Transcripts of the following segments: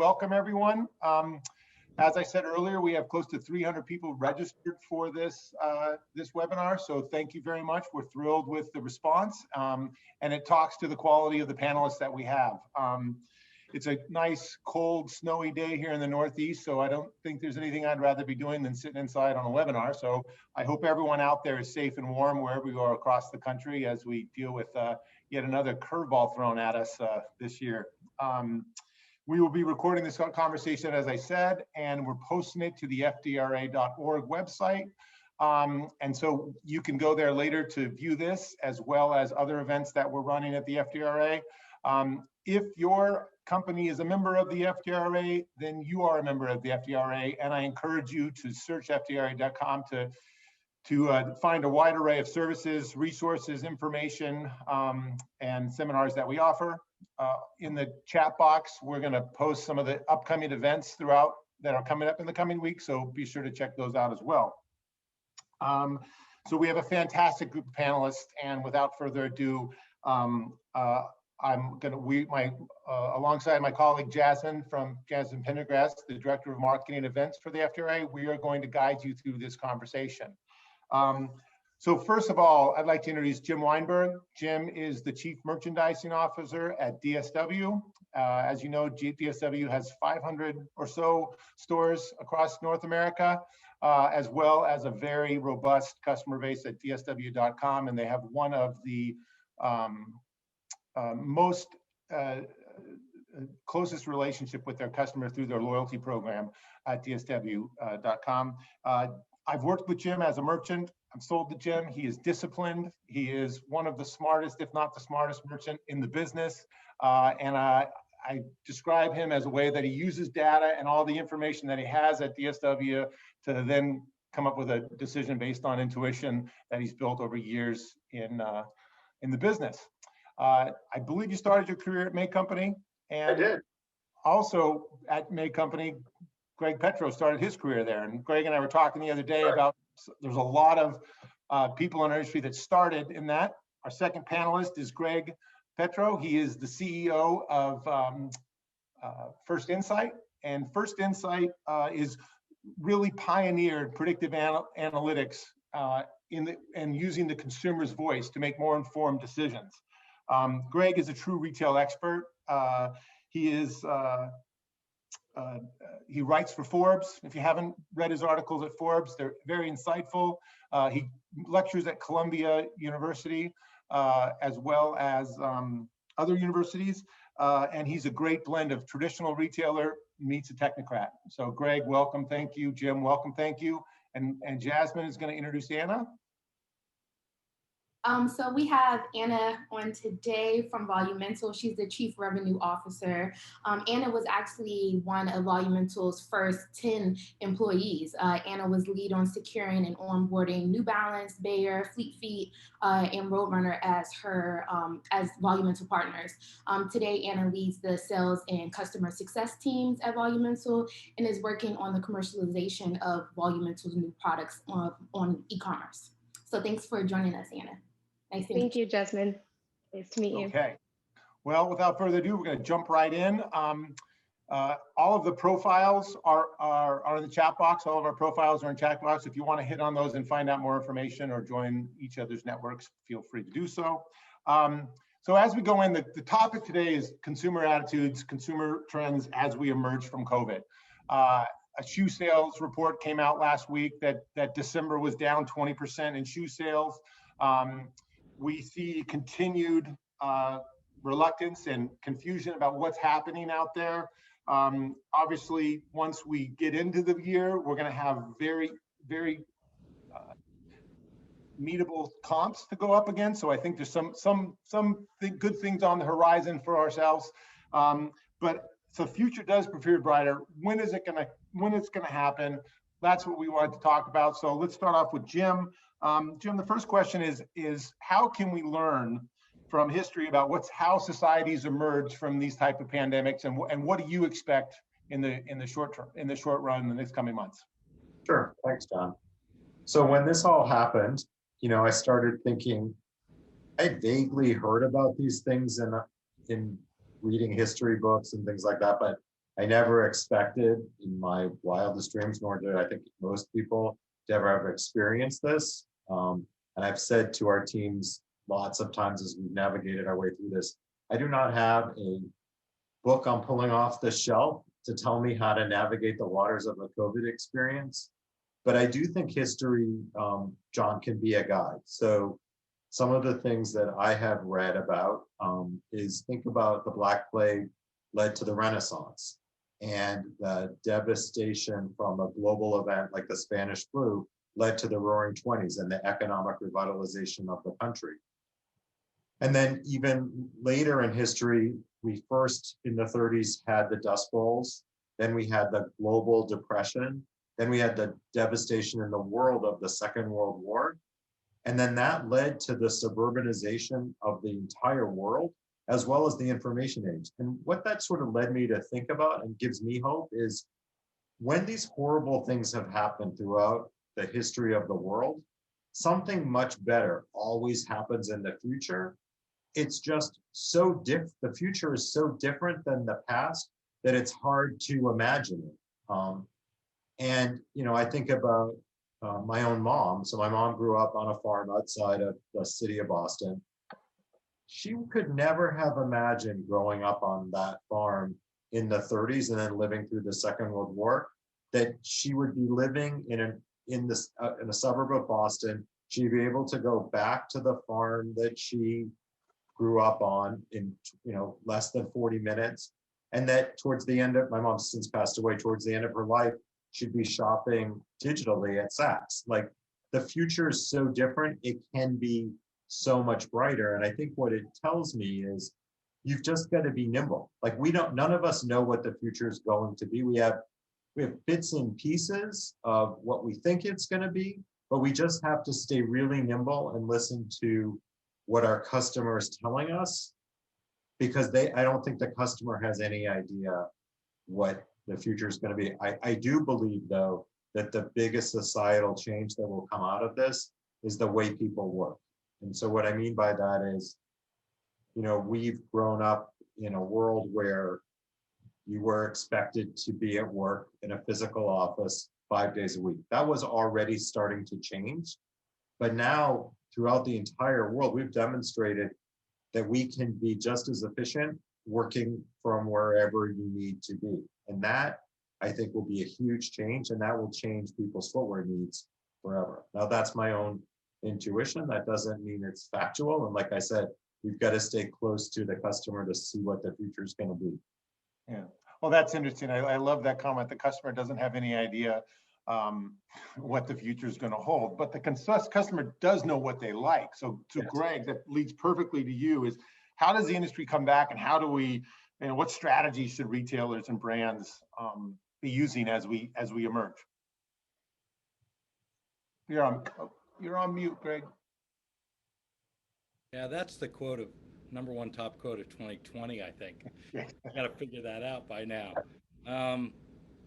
welcome everyone. As I said earlier, we have close to 300 people registered for this this webinar. So thank you very much. We're thrilled with the response, and it talks to the quality of the panelists that we have. It's a nice, cold, snowy day here in the Northeast, so I don't think there's anything I'd rather be doing than sitting inside on a webinar. So I hope everyone out there is safe and warm wherever you are across the country as we deal with yet another curveball thrown at us this year. We will be recording this conversation, as I said, and we're posting it to the fdra.org website. And so you can go there later to view this, as well as other events that we're running at the FDRA. If your company is a member of the FDRA, then you are a member of the FDRA, and I encourage you to search fdra.com to find a wide array of services, resources, information, and seminars that we offer. In the chat box, we're going to post some of the upcoming events throughout that are coming up in the coming weeks, so be sure to check those out as well. So we have a fantastic group of panelists, and without further ado, I'm going to, alongside my colleague Jasmine Pendergrass, the Director of Marketing and Events for the FDRA, we are going to guide you through this conversation. So first of all, I'd like to introduce Jim Weinberg. Jim is the Chief Merchandising Officer at DSW. As you know, DSW has 500 or so stores across North America, as well as a very robust customer base at dsw.com, and they have one of the most closest relationship with their customer through their loyalty program at dsw.com. I've worked with Jim as a merchant. I've sold to Jim. He is disciplined. He is one of the smartest, if not the smartest merchant in the business. And I describe him as a way that he uses data and all the information that he has at DSW to then come up with a decision based on intuition that he's built over years in the business. I believe you started your career at May Company. And I did. Also at May Company, Greg Petro started his career there. And Greg and I were talking the other day about there's a lot of people in our industry that started in that. Our second panelist is Greg Petro. He is the CEO of First Insight. And First Insight is really pioneered predictive analytics and using the consumer's voice to make more informed decisions. Greg is a true retail expert. He writes for Forbes. If you haven't read his articles at Forbes, they're very insightful. He lectures at Columbia University, as well as other universities. And he's a great blend of traditional retailer meets a technocrat. So Greg, welcome, thank you. Jim, welcome, thank you. And Jasmine is going to introduce Anna. So we have Anna on today from Volumental. She's the Chief Revenue Officer. Anna was actually one of Volumental's first 10 employees. Anna was lead on securing and onboarding New Balance, Bayer, Fleet Feet, and Roadrunner as her as Volumental partners. Today, Anna leads the sales and customer success teams at Volumental and is working on the commercialization of Volumental's new products on e-commerce. So thanks for joining us, Anna. Nice to meet you. Thank you, Jasmine. Nice to meet you. Okay. Well, without further ado, we're going to jump right in. All of the profiles are in the chat box. All of our profiles are in chat box. If you want to hit on those and find out more information or join each other's networks, feel free to do so. So as we go in, the topic today is consumer attitudes, consumer trends as we emerge from COVID. A shoe sales report came out last week that December was down 20% in shoe sales. We see continued reluctance and confusion about what's happening out there. Obviously, once we get into the year, we're going to have very, very meetable comps to go up against. So I think there's some good things on the horizon for ourselves. But the future does appear brighter. When it's going to happen? That's what we wanted to talk about. So let's start off with Jim. Jim, the first question is how can we learn from history about how societies emerge from these type of pandemics, and what do you expect in the short run in the next coming months? Sure, thanks, John. So when this all happened, I started thinking, I vaguely heard about these things in reading history books and things like that, but I never expected in my wildest dreams, nor did I think most people, to ever have experienced this. And I've said to our teams lots of times as we've navigated our way through this, I do not have a book I'm pulling off the shelf to tell me how to navigate the waters of a COVID experience. But I do think history, John, can be a guide. So some of the things that I have read about is think about the Black Plague led to the Renaissance, and the devastation from a global event like the Spanish flu led to the Roaring Twenties and the economic revitalization of the country. And then even later in history, we first in the 30s had the Dust Bowls, then we had the global depression, then we had the devastation in the world of the Second World War. And then that led to the suburbanization of the entire world, as well as the information age. And what that sort of led me to think about and gives me hope is when these horrible things have happened throughout the history of the world, something much better always happens in the future. It's just so different. The future is so different than the past that it's hard to imagine it. And, you know, I think about my own mom. So my mom grew up on a farm outside of the city of Boston. She could never have imagined growing up on that farm in the 30s and then living through the Second World War, that she would be living in a suburb of Boston. She'd be able to go back to the farm that she grew up on in, you know, less than 40 minutes. And that towards the end of, my mom's since passed away, towards the end of her life, she'd be shopping digitally at Saks. Like, the future is so different, it can be so much brighter. And I think what it tells me is you've just got to be nimble. Like, none of us know what the future is going to be. We have bits and pieces of what we think it's going to be, but we just have to stay really nimble and listen to what our customer is telling us, because I don't think the customer has any idea what the future is going to be. I do believe, though, that the biggest societal change that will come out of this is the way people work. And so what I mean by that is, you know, we've grown up in a world where you were expected to be at work in a physical office 5 days a week. That was already starting to change. But now, throughout the entire world, we've demonstrated that we can be just as efficient working from wherever you need to be. And that, I think, will be a huge change, and that will change people's footwear needs forever. Now, that's my own intuition. That doesn't mean it's factual. And like I said, we've got to stay close to the customer to see what the future is going to be. Yeah, well, that's interesting. I love that comment. The customer doesn't have any idea what the future is going to hold, but the customer does know what they like. So to Yes. Greg, that leads perfectly to you, is how does the industry come back, and how do we, you know, what strategies should retailers and brands be using as we emerge? You're on mute, Greg. Yeah, that's the quote of number one top quote of 2020, I think. I got to figure that out by now.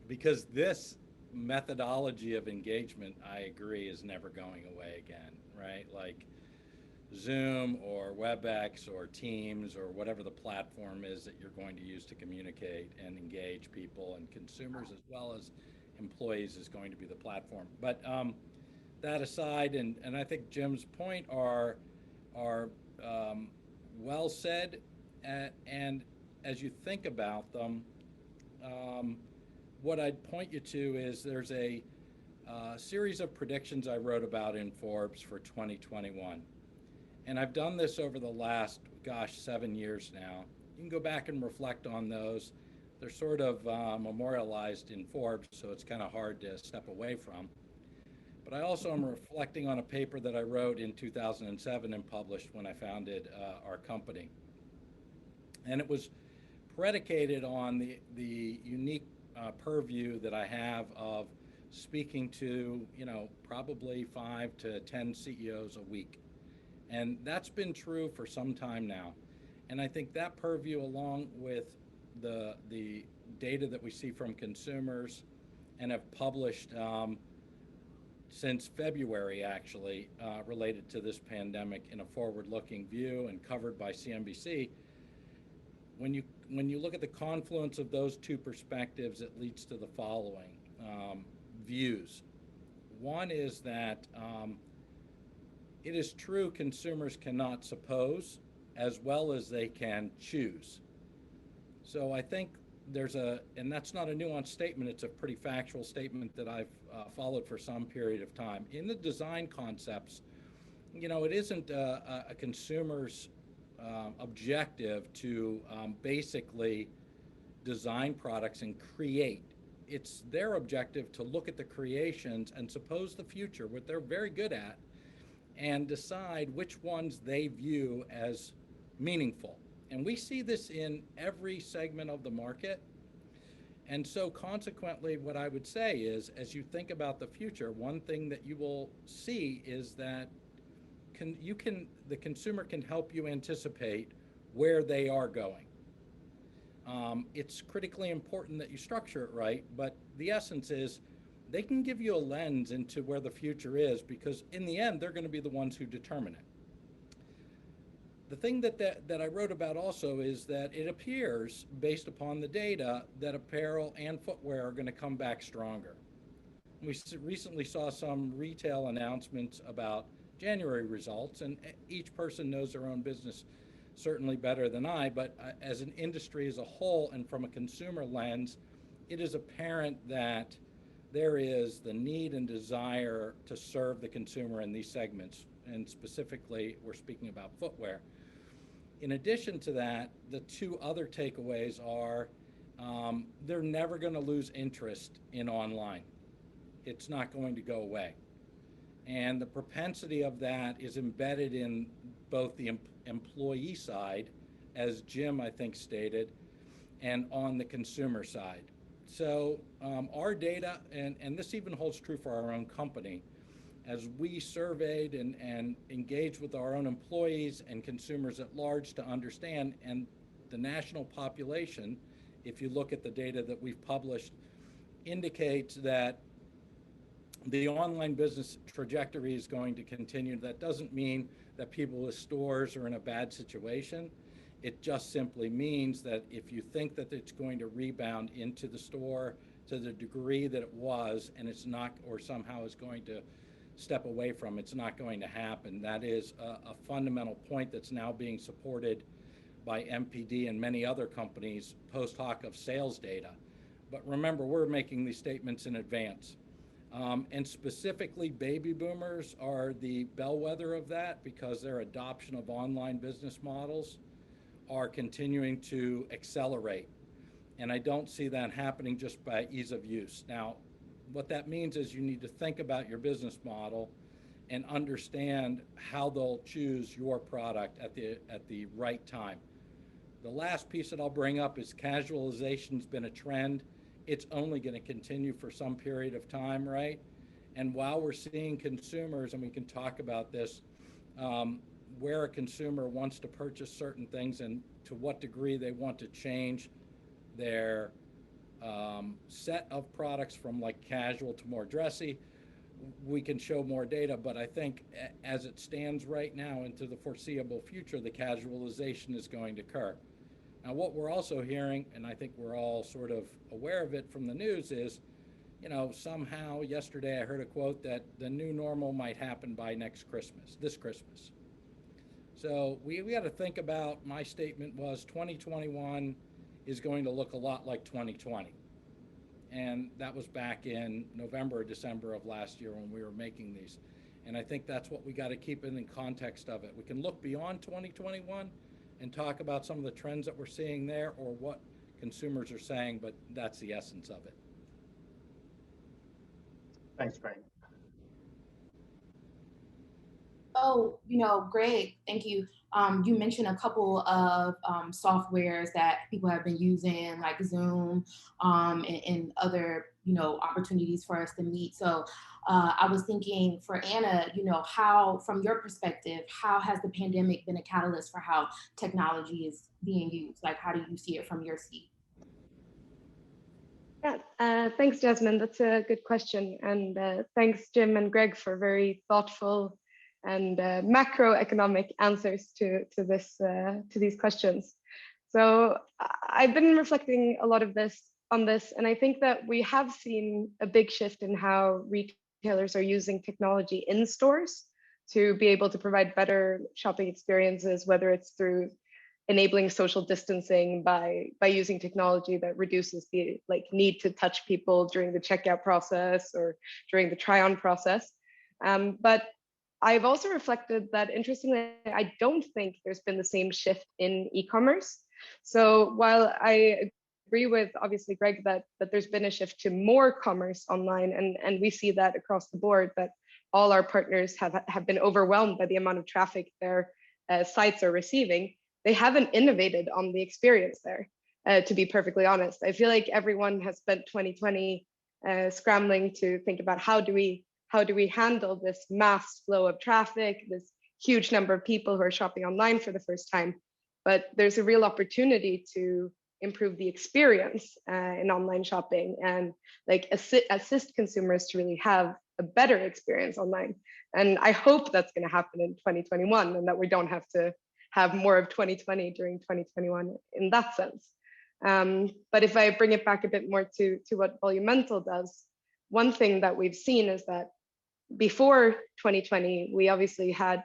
Because this methodology of engagement, I agree, is never going away again, right? Like Zoom or WebEx or Teams or whatever the platform is that you're going to use to communicate and engage people and consumers as well as employees is going to be the platform. But that aside, and I think Jim's point are well said, and as you think about them, what I'd point you to is there's a series of predictions I wrote about in Forbes for 2021. And I've done this over the last, 7 years now. You can go back and reflect on those. They're sort of memorialized in Forbes, so it's kind of hard to step away from. But I also am reflecting on a paper that I wrote in 2007 and published when I founded our company. And it was predicated on the unique purview that I have of speaking to, probably 5 to 10 CEOs a week. And that's been true for some time now. And I think that purview, along with the data that we see from consumers and have published since February, actually, related to this pandemic in a forward-looking view and covered by CNBC, when when you look at the confluence of those two perspectives, it leads to the following views. One is that it is true consumers cannot suppose as well as they can choose. So I think there's and that's not a nuanced statement, it's a pretty factual statement that I've followed for some period of time. In the design concepts, it isn't a consumer's objective to basically design products and create. It's their objective to look at the creations and suppose the future, what they're very good at, and decide which ones they view as meaningful. And we see this in every segment of the market. And so consequently, what I would say is, as you think about the future, one thing that you will see is that the consumer can help you anticipate where they are going. It's critically important that you structure it right, but the essence is they can give you a lens into where the future is, because in the end, they're going to be the ones who determine it. The thing that I wrote about also is that it appears, based upon the data, that apparel and footwear are going to come back stronger. We recently saw some retail announcements about January results, and each person knows their own business certainly better than I, but as an industry as a whole and from a consumer lens, it is apparent that there is the need and desire to serve the consumer in these segments, and specifically we're speaking about footwear. In addition to that, the two other takeaways are they're never going to lose interest in online. It's not going to go away. And the propensity of that is embedded in both the employee side, as Jim, I think, stated, and on the consumer side. So our data, and this even holds true for our own company, as we surveyed and engaged with our own employees and consumers at large to understand, and the national population, if you look at the data that we've published, indicates that the online business trajectory is going to continue. That doesn't mean that people with stores are in a bad situation. It just simply means that if you think that it's going to rebound into the store to the degree that it was, and it's not, or somehow is going to step away from, it's not going to happen. That is a fundamental point that's now being supported by MPD and many other companies post hoc of sales data. But remember, we're making these statements in advance. And specifically, baby boomers are the bellwether of that, because their adoption of online business models are continuing to accelerate. And I don't see that happening just by ease of use. Now, what that means is you need to think about your business model and understand how they'll choose your product at the right time. The last piece that I'll bring up is casualization's been a trend. It's only going to continue for some period of time, right? And while we're seeing consumers, and we can talk about this, where a consumer wants to purchase certain things and to what degree they want to change their set of products from like casual to more dressy, we can show more data. But I think as it stands right now into the foreseeable future, the casualization is going to occur. Now, what we're also hearing, and I think we're all sort of aware of it from the news, is, somehow yesterday I heard a quote that the new normal might happen by this Christmas. So we got to think about, my statement was 2021 is going to look a lot like 2020. And that was back in November or December of last year when we were making these. And I think that's what we got to keep in context of it. We can look beyond 2021 and talk about some of the trends that we're seeing there or what consumers are saying, but that's the essence of it. Thanks, Greg. Oh, great. Thank you. You mentioned a couple of softwares that people have been using, like Zoom, and other, opportunities for us to meet. So I was thinking for Anna, how, from your perspective, how has the pandemic been a catalyst for how technology is being used? Like, how do you see it from your seat? Yeah, thanks, Jasmine. That's a good question. And thanks, Jim and Greg, for very thoughtful and macroeconomic answers to these questions. So I've been reflecting a lot of on this, and I think that we have seen a big shift in how retailers are using technology in stores to be able to provide better shopping experiences, whether it's through enabling social distancing by using technology that reduces the need to touch people during the checkout process or during the try-on process. But I've also reflected that, interestingly, I don't think there's been the same shift in e-commerce. So while I agree with, obviously, Greg, that there's been a shift to more commerce online, and we see that across the board, that all our partners have been overwhelmed by the amount of traffic their sites are receiving, they haven't innovated on the experience there, to be perfectly honest. I feel like everyone has spent 2020 scrambling to think about how do we handle this mass flow of traffic, this huge number of people who are shopping online for the first time. But there's a real opportunity to improve the experience in online shopping and assist consumers to really have a better experience online. And I hope that's going to happen in 2021, and that we don't have to have more of 2020 during 2021 in that sense. But if I bring it back a bit more to what Volumental does, one thing that we've seen is that before 2020, we obviously had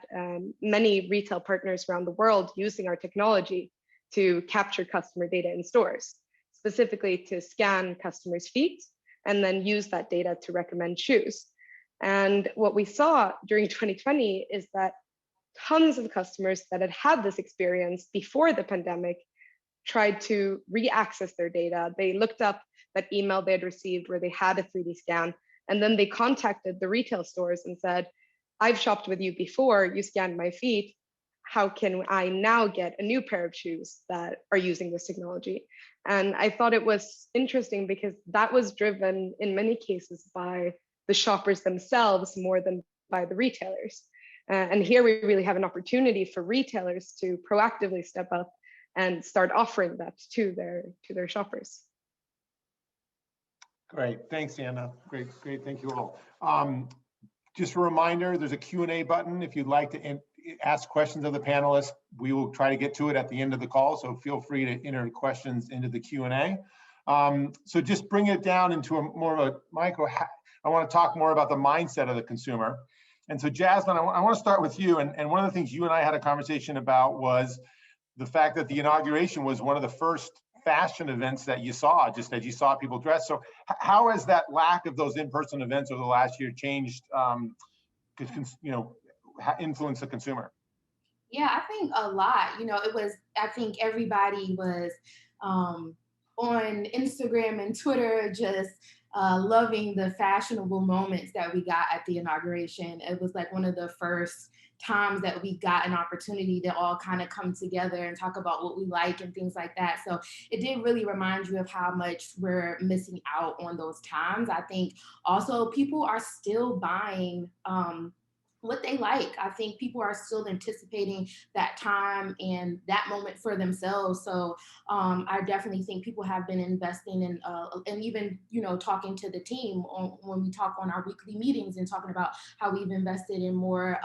many retail partners around the world using our technology to capture customer data in stores, specifically to scan customers' feet and then use that data to recommend shoes. And what we saw during 2020 is that tons of customers that had had this experience before the pandemic tried to re-access their data. They looked up that email they had received where they had a 3D scan, and then they contacted the retail stores and said, I've shopped with you before, you scanned my feet. How can I now get a new pair of shoes that are using this technology? And I thought it was interesting because that was driven in many cases by the shoppers themselves more than by the retailers. And here we really have an opportunity for retailers to proactively step up and start offering that to their shoppers. Great, thanks, Anna. Great, thank you all. Just a reminder, there's a Q&A button. If you'd like to ask questions of the panelists, we will try to get to it at the end of the call, so feel free to enter questions into the Q&A. So just bring it down into more of a micro, I want to talk more about the mindset of the consumer. And so Jasmine, I want to start with you. And one of the things you and I had a conversation about was the fact that the inauguration was one of the first fashion events that you saw, just as you saw people dress. So how has that lack of those in-person events over the last year changed, influence the consumer? Yeah, I think a lot. I think everybody was on Instagram and Twitter just loving the fashionable moments that we got at the inauguration. It was like one of the first times that we got an opportunity to all kind of come together and talk about what we like and things like that. So it did really remind you of how much we're missing out on those times. I think also people are still buying what they like. I think people are still anticipating that time and that moment for themselves. So I definitely think people have been investing in, and even, talking to the team when we talk on our weekly meetings and talking about how we've invested in more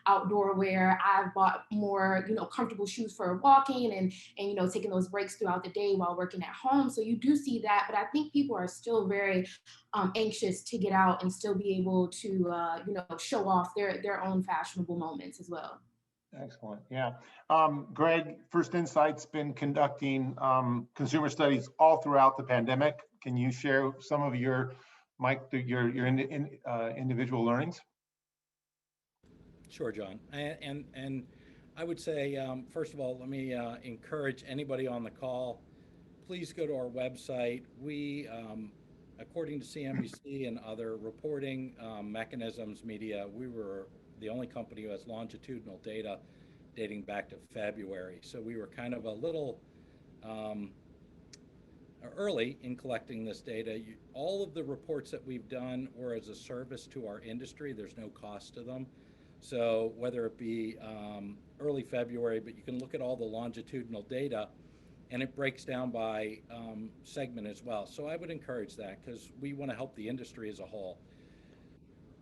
outdoor wear. I've bought more, comfortable shoes for walking and taking those breaks throughout the day while working at home. So you do see that, but I think people are still very anxious to get out and still be able to, show off their own fashionable moments as well. Excellent. Yeah. Greg, First Insight's been conducting consumer studies all throughout the pandemic. Can you share some of your individual learnings? Sure, John. And I would say, first of all, let me encourage anybody on the call, please go to our website. We, according to CNBC and other reporting mechanisms, media, we were the only company who has longitudinal data dating back to February. So we were kind of a little early in collecting this data. All of the reports that we've done were as a service to our industry. There's no cost to them. So whether it be early February, but you can look at all the longitudinal data, and it breaks down by segment as well. So I would encourage that because we want to help the industry as a whole.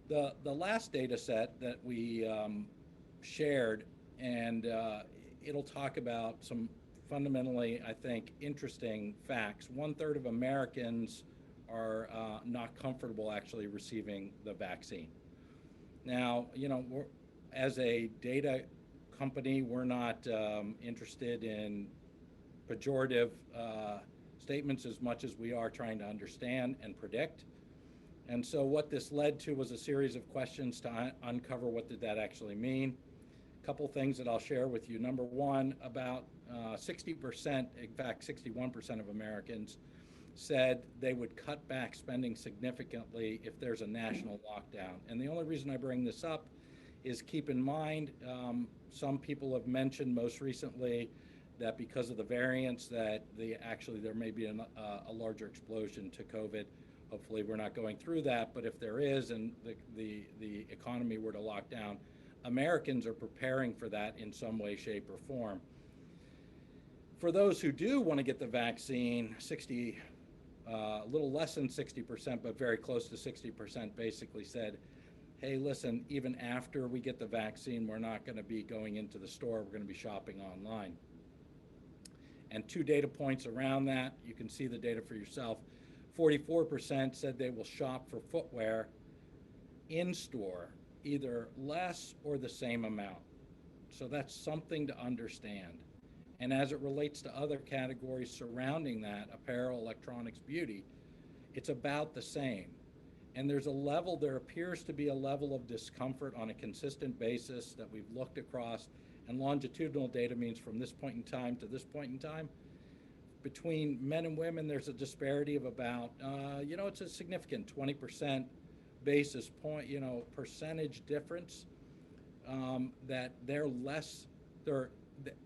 The last data set that we shared, and it'll talk about some fundamentally, I think, interesting facts. 1/3 of Americans are not comfortable actually receiving the vaccine. Now, as a data company, we're not interested in pejorative statements as much as we are trying to understand and predict. And so what this led to was a series of questions to uncover what did that actually mean. A couple things that I'll share with you. Number one, about 60%, in fact 61% of Americans said they would cut back spending significantly if there's a national lockdown. And the only reason I bring this up is keep in mind, some people have mentioned most recently that because of the variants that there may be a larger explosion to COVID. Hopefully we're not going through that, but if there is and the economy were to lock down, Americans are preparing for that in some way, shape, or form. For those who do want to get the vaccine, a little less than 60%, but very close to 60% basically said, hey, listen, even after we get the vaccine, we're not going to be going into the store, we're going to be shopping online. And 2 data points around that, you can see the data for yourself. 44% said they will shop for footwear in store, either less or the same amount. So that's something to understand. And as it relates to other categories surrounding that, apparel, electronics, beauty, it's about the same. And there appears to be a level of discomfort on a consistent basis that we've looked across, and longitudinal data means from this point in time to this point in time. Between men and women, there's a disparity of about, it's a significant 20% basis point, percentage difference, that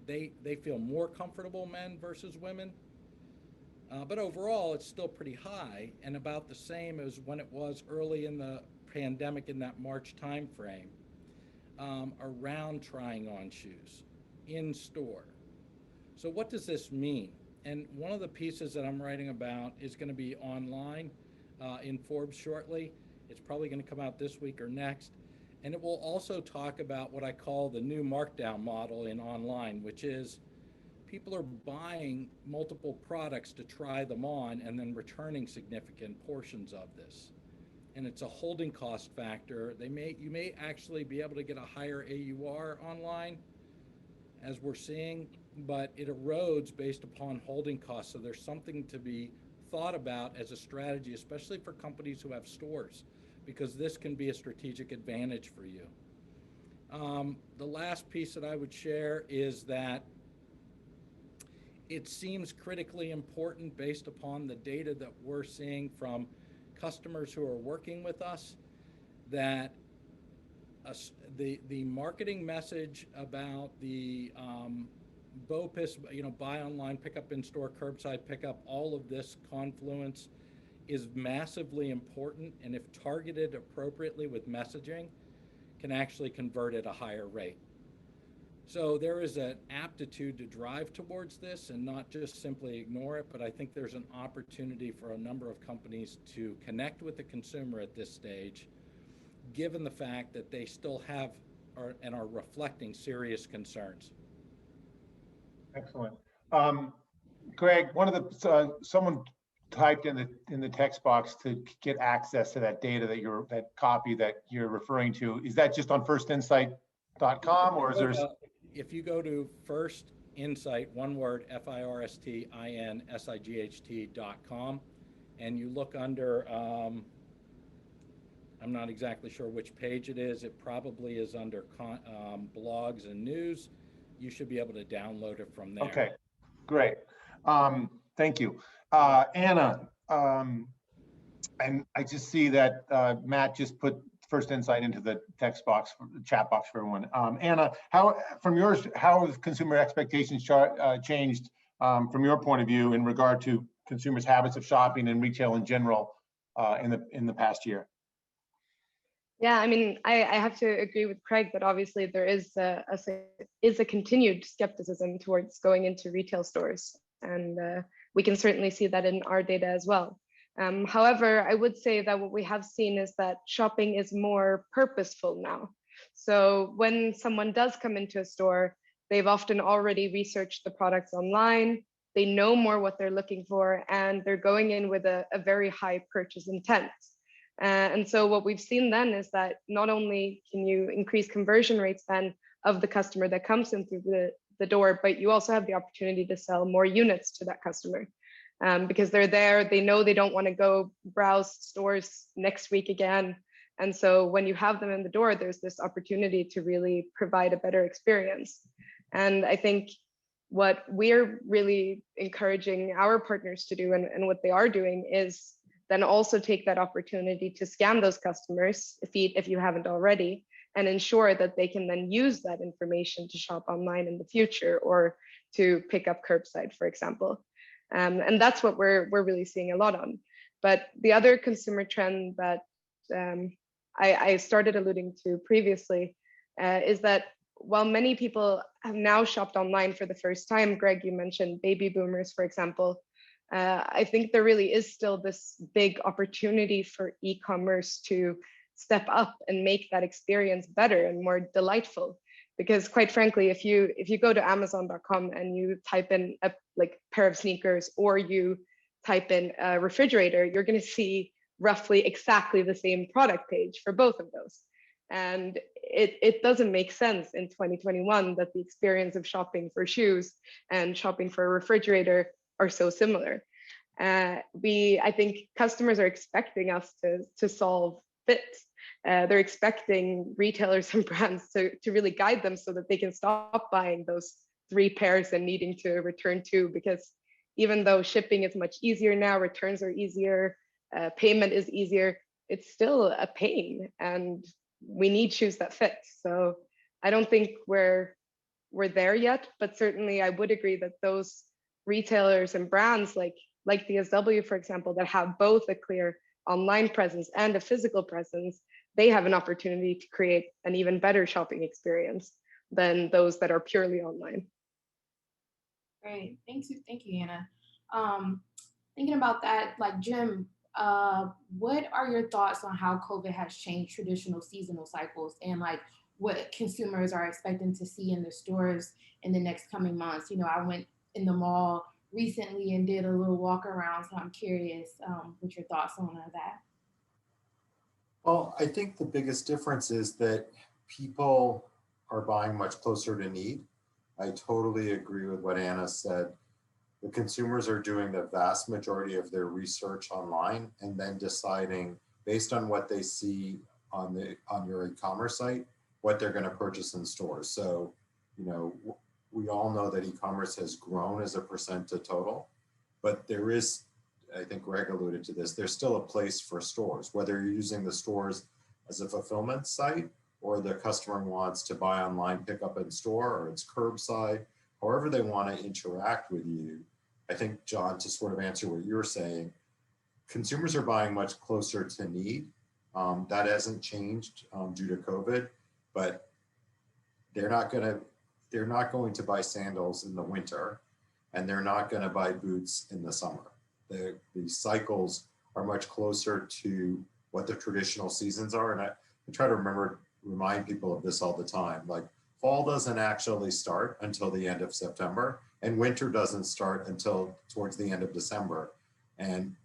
they feel more comfortable, men versus women. But overall, it's still pretty high and about the same as when it was early in the pandemic in that March timeframe, around trying on shoes in store. So what does this mean? And one of the pieces that I'm writing about is going to be online in Forbes shortly. It's probably going to come out this week or next. And it will also talk about what I call the new markdown model in online, which is people are buying multiple products to try them on and then returning significant portions of this. And it's a holding cost factor. You may actually be able to get a higher AUR online, as we're seeing, but it erodes based upon holding costs. So there's something to be thought about as a strategy, especially for companies who have stores, because this can be a strategic advantage for you. The last piece that I would share is that it seems critically important, based upon the data that we're seeing from customers who are working with us, that the marketing message about the BOPIS, buy online, pick up in store, curbside pickup, all of this confluence is massively important, and if targeted appropriately with messaging, can actually convert at a higher rate. So there is an aptitude to drive towards this and not just simply ignore it, but I think there's an opportunity for a number of companies to connect with the consumer at this stage, given the fact that they still have and are reflecting serious concerns. Excellent. Greg, someone typed in the text box to get access to that data that copy that you're referring to. Is that just on firstinsight.com, or is there? If you go to First Insight, one word, firstinsight.com, and you look under, I'm not exactly sure which page it is. It probably is under blogs and news. You should be able to download it from there. Okay, great. Thank you. Anna, and I just see that Matt just put First Insight into the text box, chat box for everyone. Anna, how have consumer expectations changed from your point of view in regard to consumers' habits of shopping and retail in general in the past year? Yeah, I mean, I have to agree with Craig that obviously there is a continued skepticism towards going into retail stores, and we can certainly see that in our data as well. However, I would say that what we have seen is that shopping is more purposeful now. So when someone does come into a store, They've often already researched the products online. They know more what they're looking for, and they're going in with a very high purchase intent. And so what we've seen then is that not only can you increase conversion rates then of the customer that comes in through the door, but you also have the opportunity to sell more units to that customer. Because they're there, they know they don't want to go browse stores next week again. And so when you have them in the door, there's this opportunity to really provide a better experience. And I think what we're really encouraging our partners to do, and what they are doing, is then also take that opportunity to scan those customers' feet if you haven't already, and ensure that they can then use that information to shop online in the future or to pick up curbside, for example. And that's what we're really seeing a lot on. But the other consumer trend that I started alluding to previously is that while many people have now shopped online for the first time, Greg, you mentioned baby boomers, for example, I think there really is still this big opportunity for e-commerce to step up and make that experience better and more delightful. Because quite frankly, if you go to Amazon.com and you type in a pair of sneakers, or you type in a refrigerator, you're going to see roughly exactly the same product page for both of those. And it doesn't make sense in 2021 that the experience of shopping for shoes and shopping for a refrigerator are so similar. I think customers are expecting us to solve fit. They're expecting retailers and brands to really guide them so that they can stop buying those 3 pairs and needing to return 2, because even though shipping is much easier now, returns are easier, payment is easier, it's still a pain, and we need shoes that fit. So I don't think we're there yet, but certainly I would agree that those retailers and brands like DSW, for example, that have both a clear online presence and a physical presence, they have an opportunity to create an even better shopping experience than those that are purely online. Great, thank you, Anna. Thinking about that, like Jim, what are your thoughts on how COVID has changed traditional seasonal cycles, and like what consumers are expecting to see in the stores in the next coming months? You know, I went in the mall recently and did a little walk around, so I'm curious what your thoughts on that. Well, I think the biggest difference is that people are buying much closer to need. I totally agree with what Anna said. The consumers are doing the vast majority of their research online and then deciding, based on what they see on your e-commerce site, what they're going to purchase in stores. So, you know, we all know that e-commerce has grown as a percent of total, but there is, I think Greg alluded to this, there's still a place for stores, whether you're using the stores as a fulfillment site, or the customer wants to buy online, pick up in store, or it's curbside, however they want to interact with you. I think, John, to sort of answer what you're saying, consumers are buying much closer to need. That hasn't changed due to COVID, but they're not going to buy sandals in the winter, and they're not going to buy boots in the summer. The cycles are much closer to what the traditional seasons are. And I try to remind people of this all the time. Like, fall doesn't actually start until the end of September, and winter doesn't start until towards the end of December. And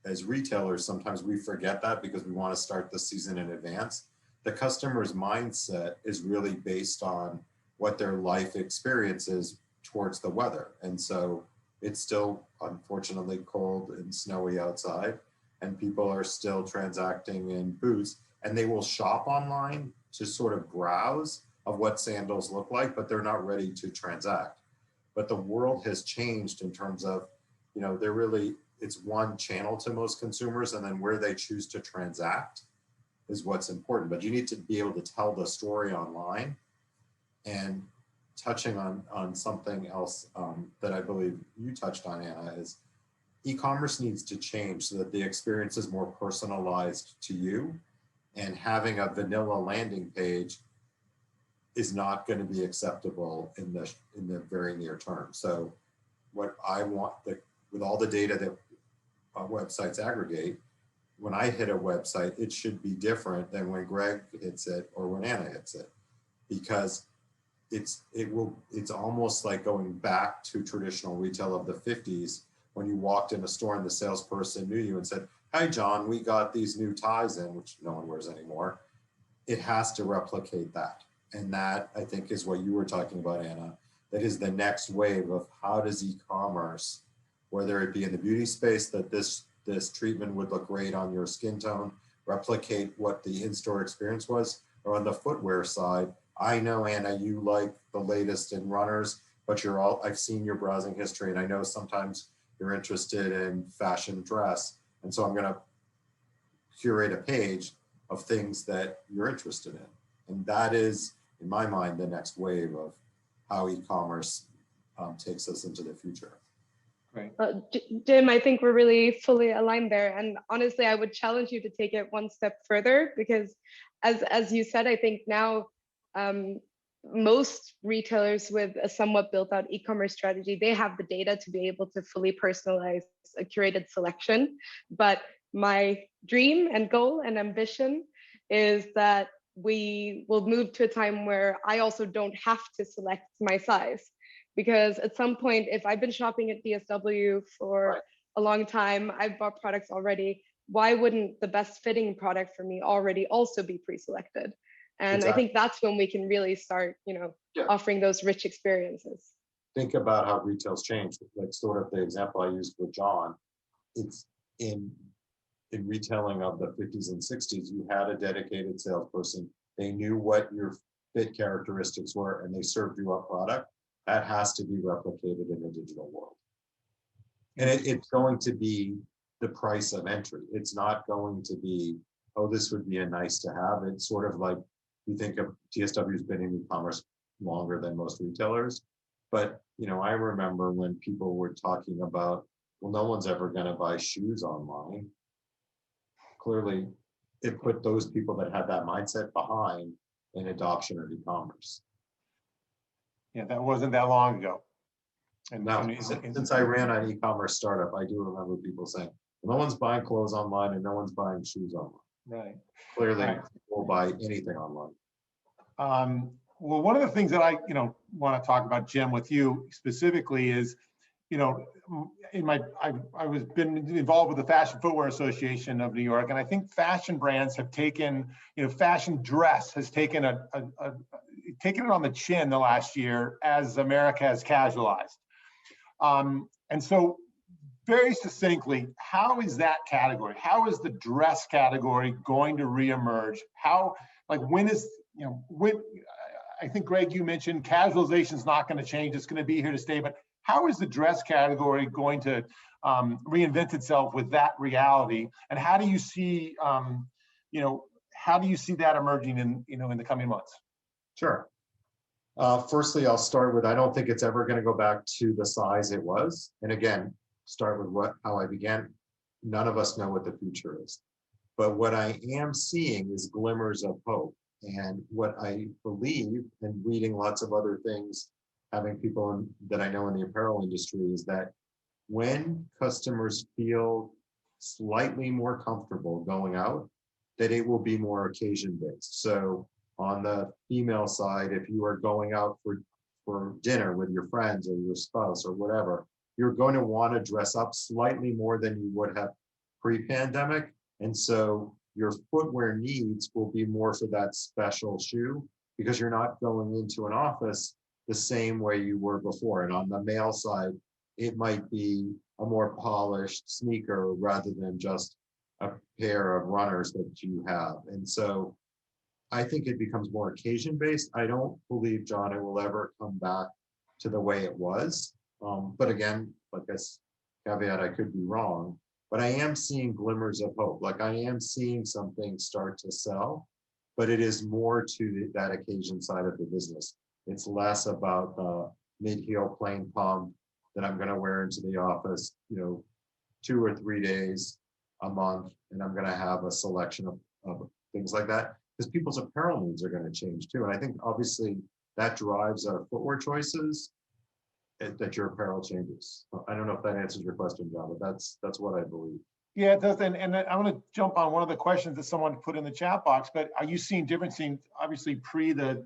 as retailers, sometimes we forget that because we want to start the season in advance. The customer's mindset is really based on what their life experience is towards the weather. And so it's still unfortunately cold and snowy outside, and people are still transacting in boots, and they will shop online to sort of browse of what sandals look like, but they're not ready to transact. But the world has changed in terms of, you know, it's one channel to most consumers, and then where they choose to transact is what's important. But you need to be able to tell the story online. And touching on something else that I believe you touched on, Anna, is e-commerce needs to change so that the experience is more personalized to you, and having a vanilla landing page is not going to be acceptable in the very near term. So what I want, with all the data that websites aggregate, when I hit a website, it should be different than when Greg hits it or when Anna hits it, because it's almost like going back to traditional retail of the 50s when you walked in a store and the salesperson knew you and said, "Hi, John, we got these new ties in," which no one wears anymore. It has to replicate that. And that, I think, is what you were talking about, Anna. That is the next wave of how does e-commerce, whether it be in the beauty space, that this treatment would look great on your skin tone, replicate what the in-store experience was, or on the footwear side. I know, Anna, you like the latest in runners, but I've seen your browsing history, and I know sometimes you're interested in fashion dress. And so I'm going to curate a page of things that you're interested in. And that is, in my mind, the next wave of how e-commerce takes us into the future. Right. Jim, I think we're really fully aligned there. And honestly, I would challenge you to take it one step further, because as you said, I think now most retailers with a somewhat built out e-commerce strategy, they have the data to be able to fully personalize a curated selection. But my dream and goal and ambition is that we will move to a time where I also don't have to select my size. Because at some point, if I've been shopping at DSW for a long time, I've bought products already, why wouldn't the best fitting product for me already also be pre-selected? And exactly. I think that's when we can really start, offering those rich experiences. Think about how retail's changed. Like sort of the example I used with John, it's in retailing of the 50s and 60s, you had a dedicated salesperson. They knew what your fit characteristics were, and they served you a product. That has to be replicated in the digital world. And it's going to be the price of entry. It's not going to be, oh, this would be a nice to have. It's sort of like, you think of DSW's been in e-commerce longer than most retailers. But, I remember when people were talking about, well, no one's ever going to buy shoes online. Clearly, it put those people that had that mindset behind an adoption of e-commerce. Yeah, that wasn't that long ago. And now, since I ran an e-commerce startup, I do remember people saying, no one's buying clothes online and no one's buying shoes online. Right. Clearly, we'll buy anything online. Well, one of the things that I, want to talk about, Jim, with you specifically is, I was been involved with the Fashion Footwear Association of New York, and I think fashion brands have taken, fashion dress has taken taken it on the chin the last year as America has casualized. And so very succinctly, how is that category? How is the dress category going to reemerge? When is, I think, Greg, you mentioned casualization is not going to change. It's going to be here to stay. But how is the dress category going to reinvent itself with that reality? And how do you see, how do you see that emerging in the coming months? Sure. Firstly, I'll start with, I don't think it's ever going to go back to the size it was. And again, start with how I began. None of us know what the future is. But what I am seeing is glimmers of hope. And what I believe, and reading lots of other things, having people that I know in the apparel industry, is that when customers feel slightly more comfortable going out, that it will be more occasion-based. So on the female side, if you are going out for dinner with your friends or your spouse or whatever, you're going to want to dress up slightly more than you would have pre-pandemic. And so your footwear needs will be more for that special shoe, because you're not going into an office the same way you were before. And on the male side, it might be a more polished sneaker rather than just a pair of runners that you have. And so I think it becomes more occasion-based. I don't believe, John, it will ever come back to the way it was. But again, like this caveat, I could be wrong, but I am seeing glimmers of hope. Like I am seeing some things start to sell, but it is more to that occasion side of the business. It's less about the mid-heel plain pump that I'm going to wear into the office, 2 or 3 days a month, and I'm going to have a selection of things like that, because people's apparel needs are going to change too. And I think obviously that drives our footwear choices, that your apparel changes. I don't know if that answers your question, John, but that's what I believe. Yeah, it does. And I want to jump on one of the questions that someone put in the chat box, but are you seeing differences, obviously pre the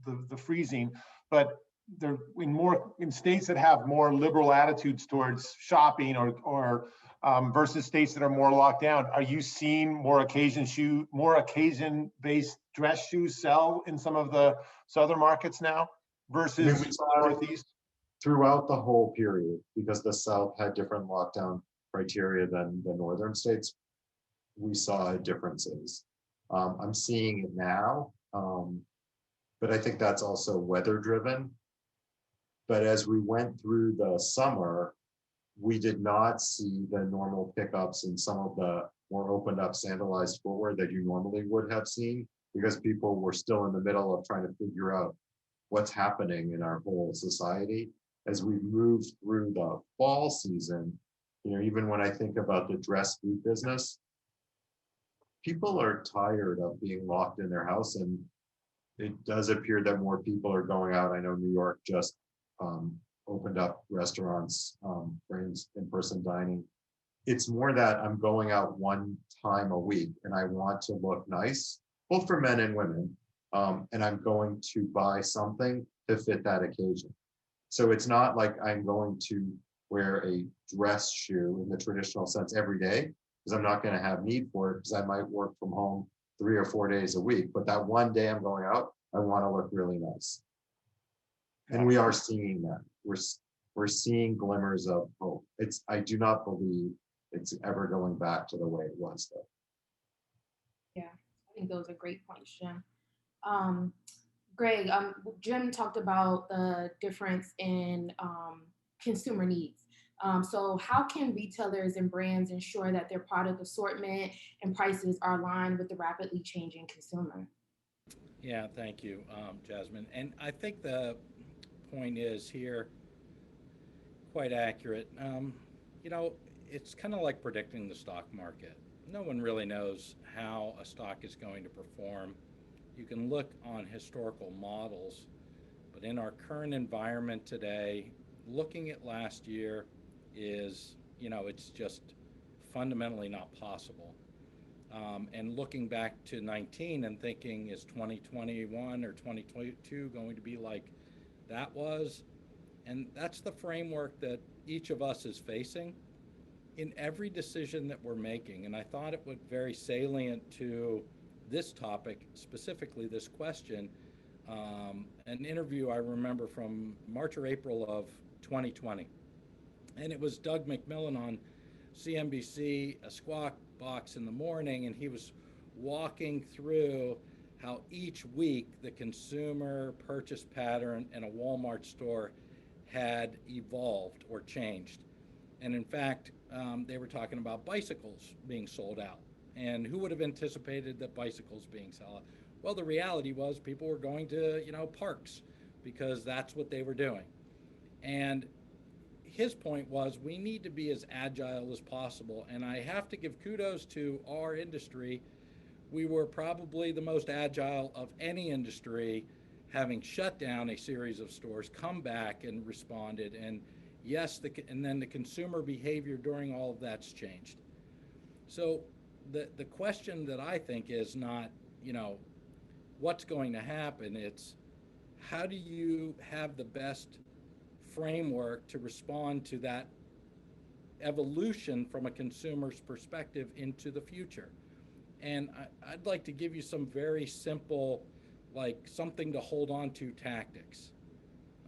the freezing, but they're in states that have more liberal attitudes towards shopping or versus states that are more locked down. Are you seeing more occasion-based dress shoes sell in some of the southern markets now versus we saw Northeast? throughout the whole period, because the South had different lockdown criteria than the northern states, we saw differences. I'm seeing it now, but I think that's also weather driven. But as we went through the summer, we did not see the normal pickups in some of the more opened up sandalized footwear that you normally would have seen, because people were still in the middle of trying to figure out what's happening in our whole society. As we moved through the fall season, even when I think about the dress boot business, people are tired of being locked in their house, and it does appear that more people are going out. I know New York just opened up restaurants for in-person dining. It's more that I'm going out one time a week and I want to look nice, both for men and women, and I'm going to buy something to fit that occasion. So it's not like I'm going to wear a dress shoe in the traditional sense every day, because I'm not going to have need for it, because I might work from home 3 or 4 days a week. But that one day I'm going out, I want to look really nice. And we are seeing that. We're seeing glimmers of hope. I do not believe it's ever going back to the way it was, though. Yeah, I think those are great points, Jim. Greg, Jim talked about the difference in consumer needs. So how can retailers and brands ensure that their product assortment and prices are aligned with the rapidly changing consumer? Yeah, thank you, Jasmine. And I think the point is here quite accurate. It's kind of like predicting the stock market. No one really knows how a stock is going to perform. You can look on historical models, but in our current environment today, looking at last year is, it's just fundamentally not possible. And looking back to 19 and thinking, is 2021 or 2022 going to be like that was? And that's the framework that each of us is facing in every decision that we're making. And I thought it was very salient to this topic, specifically this question. An interview I remember from March or April of 2020. And it was Doug McMillan on CNBC, a Squawk Box in the morning, and he was walking through how each week the consumer purchase pattern in a Walmart store had evolved or changed. And in fact, they were talking about bicycles being sold out. And who would have anticipated that bicycles being sold out? Well, the reality was people were going to, parks, because that's what they were doing. And his point was we need to be as agile as possible. And I have to give kudos to our industry. We were probably the most agile of any industry, having shut down a series of stores, come back and responded. And yes, and then the consumer behavior during all of that's changed. So the question that I think is not, what's going to happen. It's how do you have the best framework to respond to that evolution from a consumer's perspective into the future. And I'd like to give you some very simple, like something to hold on to tactics,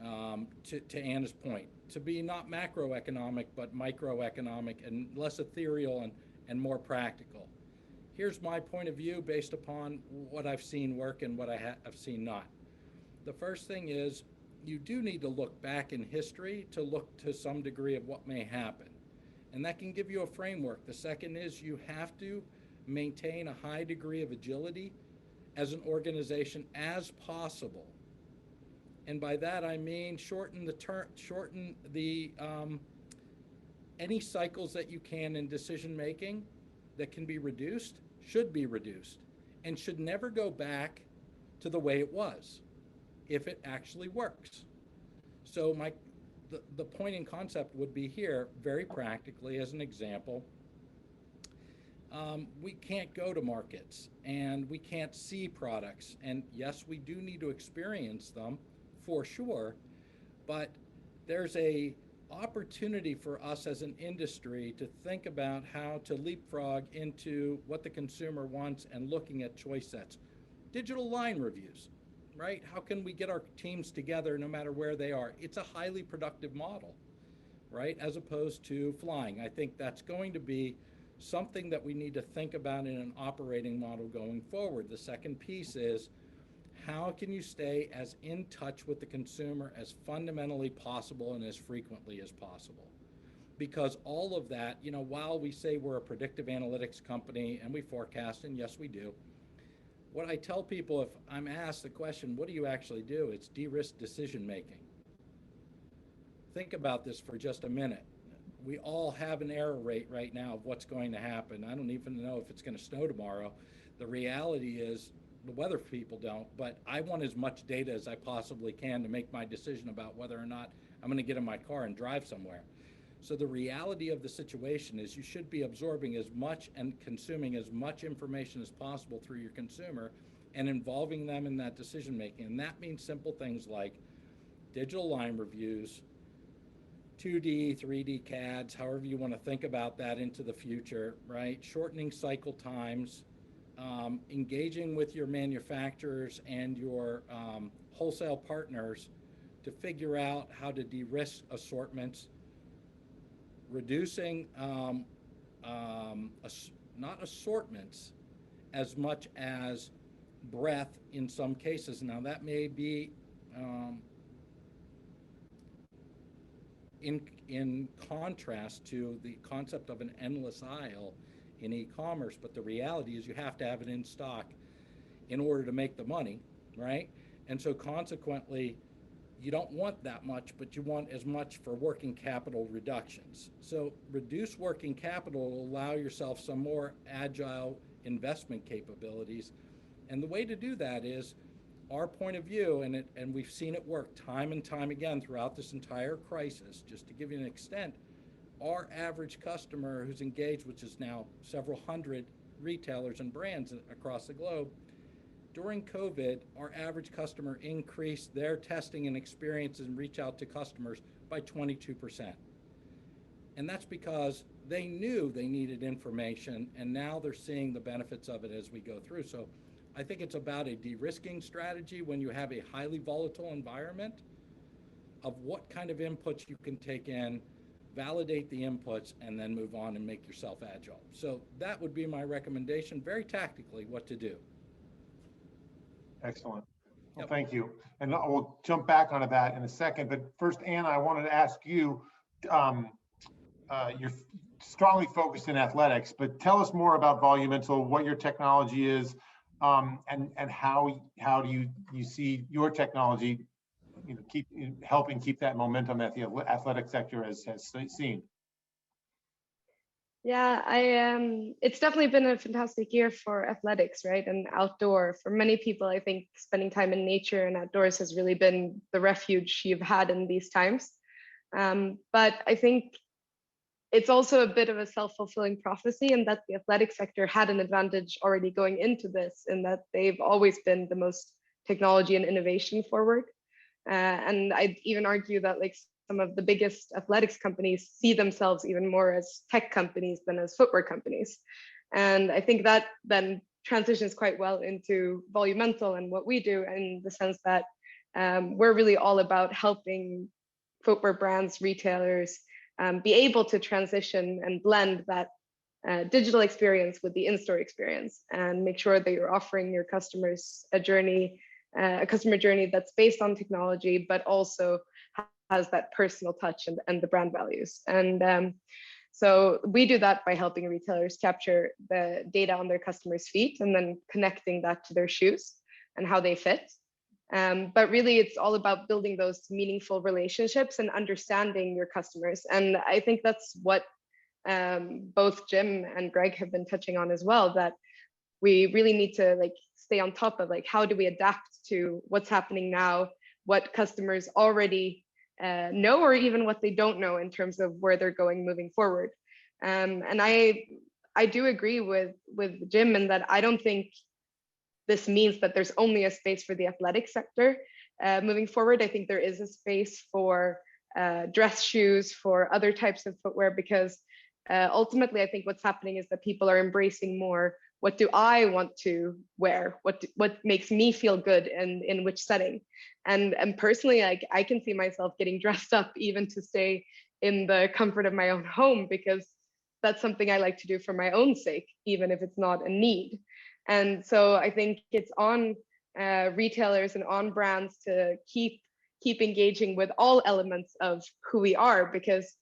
to Anna's point, to be not macroeconomic, but microeconomic and less ethereal and more practical. Here's my point of view based upon what I've seen work and what I have seen not. The first thing is you do need to look back in history to look to some degree of what may happen. And that can give you a framework. The second is you have to maintain a high degree of agility as an organization as possible. And by that I mean shorten any cycles that you can in decision making that can be reduced, should be reduced, and should never go back to the way it was if it actually works. So the point and concept would be here, very practically as an example, we can't go to markets and we can't see products. And yes, we do need to experience them for sure, but there's a opportunity for us as an industry to think about how to leapfrog into what the consumer wants and looking at choice sets. Digital line reviews, right? How can we get our teams together no matter where they are? It's a highly productive model, right? As opposed to flying. I think that's going to be something that we need to think about in an operating model going forward. The second piece is, how can you stay as in touch with the consumer as fundamentally possible and as frequently as possible? Because all of that, you know, while we say we're a predictive analytics company and we forecast, and yes, we do, what I tell people if I'm asked the question, what do you actually do? It's de-risk decision making. Think about this for just a minute. We all have an error rate right now of what's going to happen. I don't even know if it's going to snow tomorrow. The reality is, the weather people don't, but I want as much data as I possibly can to make my decision about whether or not I'm going to get in my car and drive somewhere. So the reality of the situation is you should be absorbing as much and consuming as much information as possible through your consumer and involving them in that decision making. And that means simple things like digital line reviews, 2D, 3D CADs, however you want to think about that into the future, right? Shortening cycle times, engaging with your manufacturers and your wholesale partners to figure out how to de-risk assortments, reducing not assortments as much as breadth in some cases. Now that may be in contrast to the concept of an endless aisle in e-commerce, but the reality is you have to have it in stock in order to make the money, right? And so consequently, you don't want that much, but you want as much for working capital reductions. So reduce working capital will allow yourself some more agile investment capabilities. And the way to do that is our point of view, and we've seen it work time and time again throughout this entire crisis. Just to give you an extent, our average customer who's engaged, which is now several hundred retailers and brands across the globe, during COVID, our average customer increased their testing and experiences and reach out to customers by 22%. And that's because they knew they needed information, and now they're seeing the benefits of it as we go through. So I think it's about a de-risking strategy when you have a highly volatile environment of what kind of inputs you can take in, validate the inputs, and then move on and make yourself agile. So that would be my recommendation, very tactically, what to do. Excellent. Well, Yep. thank you. And we'll jump back onto that in a second. But first, Anna, I wanted to ask you, you're strongly focused in athletics, but tell us more about Volumental, what your technology is, and how do you see your technology, you know, helping keep that momentum that the athletic sector has seen. Yeah, it's definitely been a fantastic year for athletics, right? And outdoor. For many people, I think spending time in nature and outdoors has really been the refuge you've had in these times. But I think it's also a bit of a self-fulfilling prophecy, in that the athletic sector had an advantage already going into this, in that they've always been the most technology and innovation forward. And I'd even argue that like some of the biggest athletics companies see themselves even more as tech companies than as footwear companies. And I think that then transitions quite well into Volumental and what we do, in the sense that we're really all about helping footwear brands, retailers, be able to transition and blend that digital experience with the in-store experience, and make sure that you're offering your customers a customer journey that's based on technology, but also has that personal touch and the brand values. And so we do that by helping retailers capture the data on their customers' feet and then connecting that to their shoes and how they fit. But really, it's all about building those meaningful relationships and understanding your customers. And I think that's what both Jim and Greg have been touching on as well, that we really need to like stay on top of like, how do we adapt to what's happening now, what customers already know, or even what they don't know in terms of where they're going moving forward. And I do agree with Jim in that I don't think this means that there's only a space for the athletic sector moving forward. I think there is a space for dress shoes, for other types of footwear, because ultimately I think what's happening is that people are embracing more, what do I want to wear? What makes me feel good and in which setting? And personally, I can see myself getting dressed up even to stay in the comfort of my own home, because that's something I like to do for my own sake, even if it's not a need. And so I think it's on retailers and on brands to keep engaging with all elements of who we are, because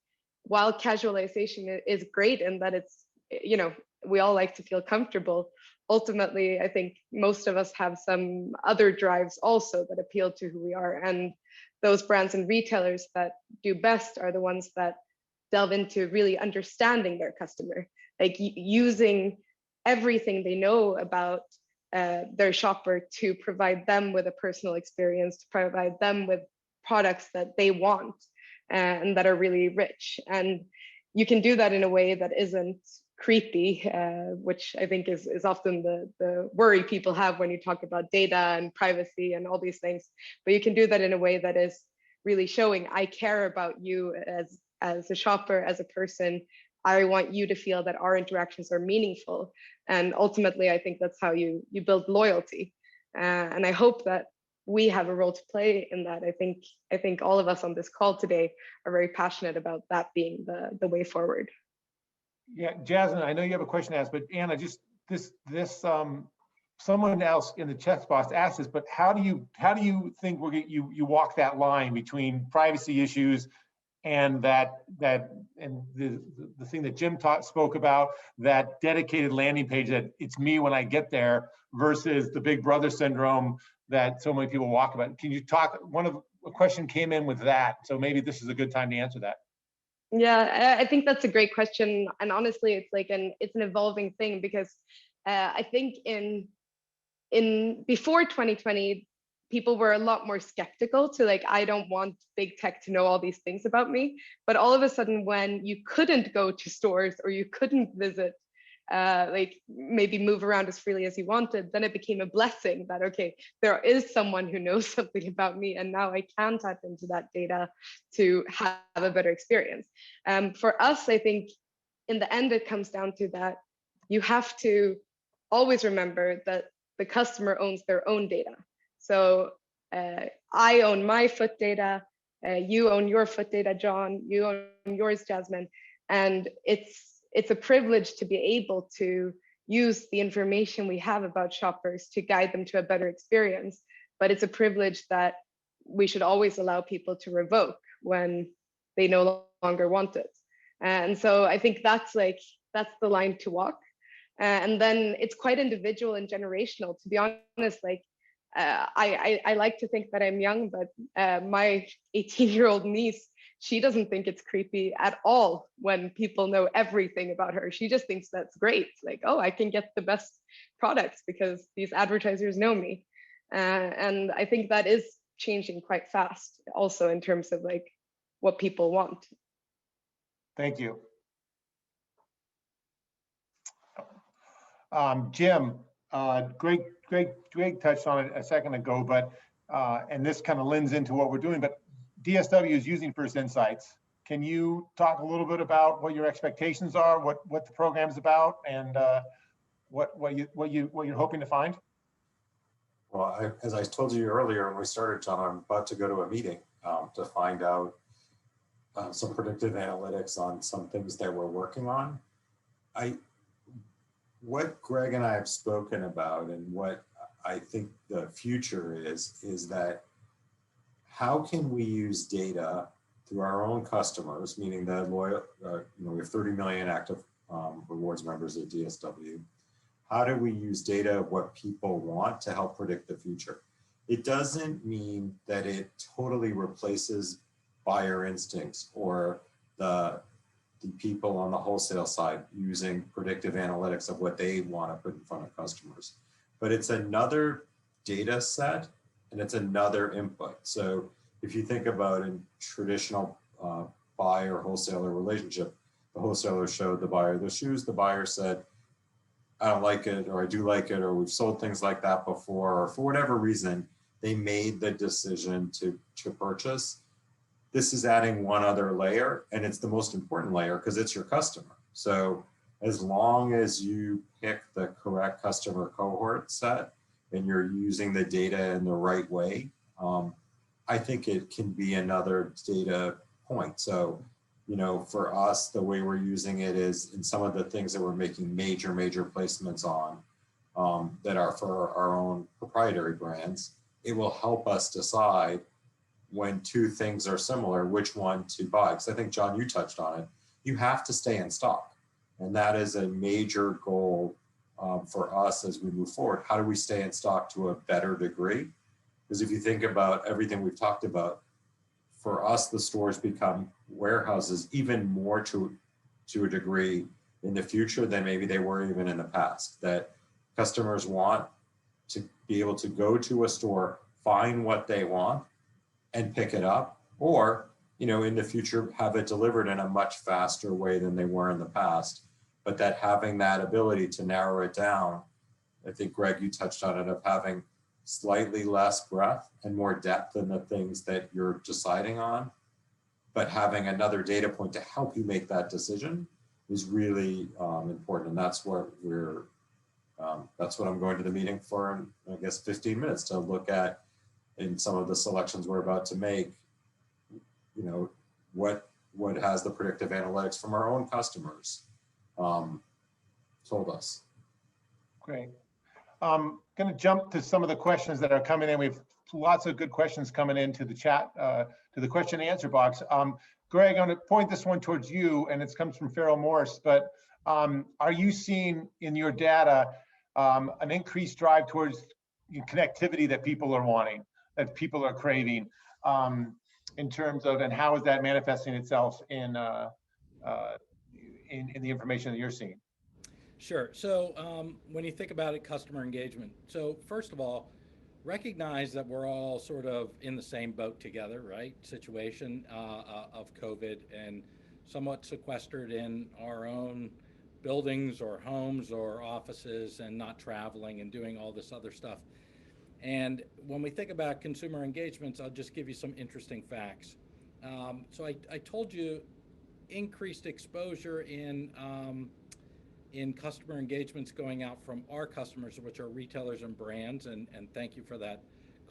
while casualization is great and that it's, you know, we all like to feel comfortable, ultimately I think most of us have some other drives also that appeal to who we are, and those brands and retailers that do best are the ones that delve into really understanding their customer, like using everything they know about their shopper to provide them with a personal experience, to provide them with products that they want and that are really rich. And you can do that in a way that isn't creepy, which I think is often the worry people have when you talk about data and privacy and all these things. But you can do that in a way that is really showing, I care about you as a shopper, as a person. I want you to feel that our interactions are meaningful. And ultimately, I think that's how you build loyalty. And I hope that we have a role to play in that. I think all of us on this call today are very passionate about that being the way forward. Yeah, Jasmine, I know you have a question to ask, but Anna, just someone else in the chat box asked this, but how do you think you walk that line between privacy issues and the thing that Jim spoke about, that dedicated landing page that it's me when I get there, versus the big brother syndrome that so many people walk about? Can you talk? A question came in with that, so maybe this is a good time to answer that. Yeah, I think that's a great question, and honestly, it's an evolving thing, because I think in before 2020, people were a lot more skeptical to I don't want big tech to know all these things about me. But all of a sudden, when you couldn't go to stores or you couldn't visit, maybe move around as freely as you wanted, then it became a blessing that, okay, there is someone who knows something about me, and now I can tap into that data to have a better experience. For us, I think in the end, it comes down to that you have to always remember that the customer owns their own data. So I own my foot data, you own your foot data, John, you own yours, Jasmine, and it's a privilege to be able to use the information we have about shoppers to guide them to a better experience. But it's a privilege that we should always allow people to revoke when they no longer want it. And so I think that's the line to walk. And then it's quite individual and generational. To be honest, I like to think that I'm young, but my 18-year-old niece, she doesn't think it's creepy at all when people know everything about her. She just thinks that's great. Oh, I can get the best products because these advertisers know me. And I think that is changing quite fast also in terms of what people want. Thank you. Jim, Greg touched on it a second ago, but and this kind of lends into what we're doing, but DSW is using First Insights. Can you talk a little bit about what your expectations are, what the program's about, and what you're hoping to find? Well, as I told you earlier when we started, John, I'm about to go to a meeting to find out some predictive analytics on some things that we're working on. What Greg and I have spoken about, and what I think the future is that how can we use data through our own customers, meaning the loyal, we have 30 million active rewards members at DSW. How do we use data of what people want to help predict the future? It doesn't mean that it totally replaces buyer instincts or the people on the wholesale side using predictive analytics of what they want to put in front of customers. But it's another data set and it's another input. So if you think about a traditional buyer wholesaler relationship, the wholesaler showed the buyer the shoes, the buyer said, I don't like it, or I do like it, or we've sold things like that before, or for whatever reason, they made the decision to purchase. This is adding one other layer, and it's the most important layer because it's your customer. So as long as you pick the correct customer cohort set and you're using the data in the right way, I think it can be another data point. So, you know, for us, the way we're using it is in some of the things that we're making major placements on that are for our own proprietary brands. It will help us decide when two things are similar, which one to buy. Because I think, John, you touched on it. You have to stay in stock. And that is a major goal for us as we move forward. How do we stay in stock to a better degree? Because if you think about everything we've talked about, for us, the stores become warehouses even more to a degree in the future than maybe they were even in the past. That customers want to be able to go to a store, find what they want, and pick it up, or, you know, in the future have it delivered in a much faster way than they were in the past. But that having that ability to narrow it down, I think, Greg, you touched on it, of having slightly less breadth and more depth in the things that you're deciding on, but having another data point to help you make that decision is really important. And that's what that's what I'm going to the meeting for in, I guess, 15 minutes to look at in some of the selections we're about to make, you know, what has the predictive analytics from our own customers told us. Great. Going to jump to some of the questions that are coming in. We have lots of good questions coming into the chat, to the question and answer box. Greg, I'm going to point this one towards you, and it comes from Farrell Morris, but are you seeing in your data an increased drive towards connectivity that people are wanting, that people are craving, in terms of, and how is that manifesting itself in the information that you're seeing? Sure. So when you think about it, customer engagement. So first of all, recognize that we're all sort of in the same boat together, right? Situation of COVID, and somewhat sequestered in our own buildings or homes or offices, and not traveling and doing all this other stuff. And when we think about consumer engagements, I'll just give you some interesting facts. So I told you increased exposure in customer engagements going out from our customers, which are retailers and brands, and thank you for that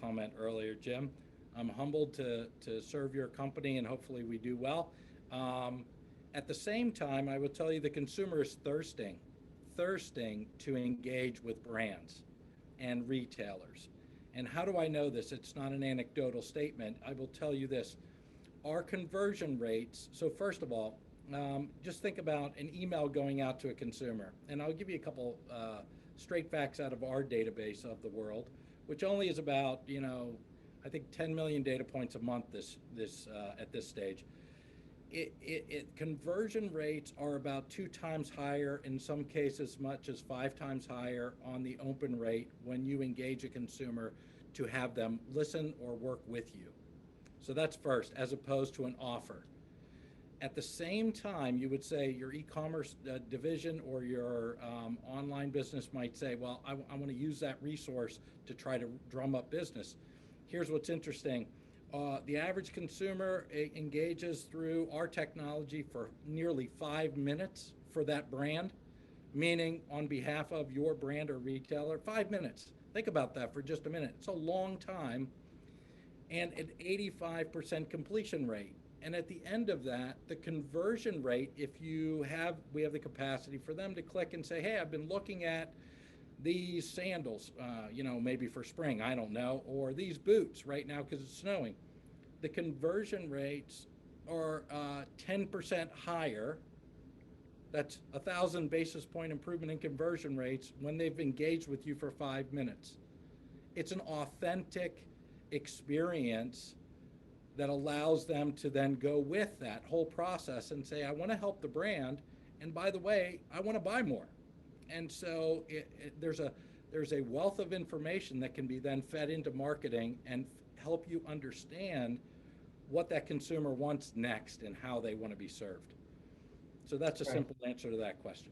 comment earlier, Jim. I'm humbled to serve your company, and hopefully we do well. At the same time, I would tell you the consumer is thirsting to engage with brands and retailers. And how do I know this? It's not an anecdotal statement. I will tell you this. Our conversion rates, so first of all, just think about an email going out to a consumer. And I'll give you a couple straight facts out of our database of the world, which only is about, you know, I think 10 million data points a month at this stage. Conversion rates are about 2 times higher, in some cases much as 5 times higher on the open rate when you engage a consumer to have them listen or work with you. So that's first, as opposed to an offer. At the same time, you would say your e-commerce division or your online business might say, well, I want to use that resource to try to drum up business. Here's what's interesting. The average consumer engages through our technology for nearly 5 minutes for that brand, meaning on behalf of your brand or retailer, 5 minutes. Think about that for just a minute. It's a long time, and an 85% completion rate. And at the end of that, the conversion rate, we have the capacity for them to click and say, hey, I've been looking at these sandals, maybe for spring, I don't know, or these boots right now because it's snowing. The conversion rates are 10% higher. That's 1,000 basis point improvement in conversion rates when they've engaged with you for 5 minutes. It's an authentic experience that allows them to then go with that whole process and say, I want to help the brand, and by the way, I want to buy more. And so there's a wealth of information that can be then fed into marketing and help you understand what that consumer wants next and how they want to be served. So that's a Right. simple answer to that question.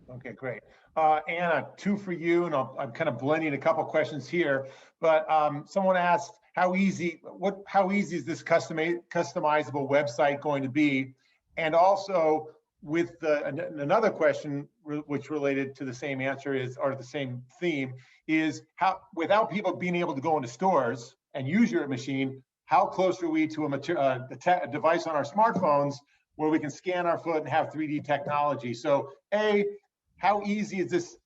Okay, great. Anna, two for you, and I'm kind of blending a couple questions here, but someone asked how easy is this customizable website going to be? And also with another question which related to the same answer is, or the same theme, is how, without people being able to go into stores and use your machine, how close are we to a device on our smartphones where we can scan our foot and have 3D technology? So how easy is this,